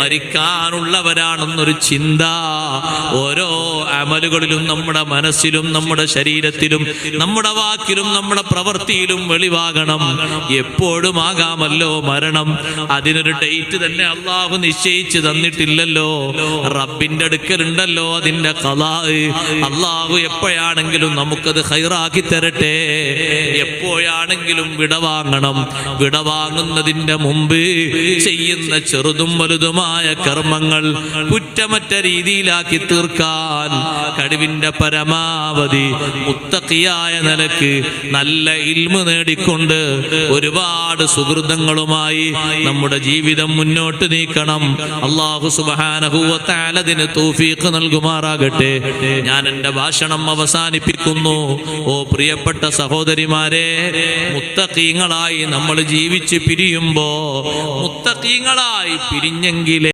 മരിക്കാനുള്ളവരാണെന്നൊരു ചിന്ത ഓരോ അമലുകളിലും, നമ്മുടെ മനസ്സിലും, നമ്മുടെ ശരീരത്തിലും, നമ്മുടെ വാക്കിലും, നമ്മുടെ പ്രവൃത്തിയിലും വെളിവാകണം. എപ്പോഴും ആകാമല്ലോ മരണം. അതിനൊരു ഡേറ്റ് തന്നെ അള്ളാഹു നിശ്ചയിച്ചു തന്നിട്ടില്ലല്ലോ. റബ്ബിന്റെ അടുക്കലുണ്ടല്ലോ അതിന്റെ ഖലാ. അള്ളാഹു എപ്പോഴാണെങ്കിലും നമുക്കത് ഖൈറാക്കി തരട്ടെ. എപ്പോഴാണെങ്കിലും വിടവാങ്ങണം. വിടവാങ്ങുന്നതിന്റെ മുമ്പ് ചെയ്യുന്ന ചെറുതും വലുതുമായ കർമ്മങ്ങൾ കുറ്റമറ്റ രീതിയിലാക്കി തീർക്കാൻ കഴിവിന്റെ പരമാവധി മുത്തഖിയായ നിലക്ക് നല്ല ഇൽമു നേടിക്കൊണ്ട് ഒരുപാട് സുഹൃതങ്ങളുമായി നമ്മുടെ ജീവിതം മുന്നോട്ട് നീക്കണം. അല്ലാഹു സുബ്ഹാനഹു വ തആല അതിന് തൗഫീഖ് നൽകുമാറാകട്ടെ. ഞാൻ എൻ്റെ ഭാഷണം അവസാനിപ്പിക്കുന്നു. ഓ പ്രിയപ്പെട്ട സഹോദരിമാരെ, മുത്തഖീങ്ങളായി നമ്മൾ ജീവിച്ച് പിരിയുമ്പോ, മുത്തഖീങ്ങളായി പിരിഞ്ഞെങ്കിൽ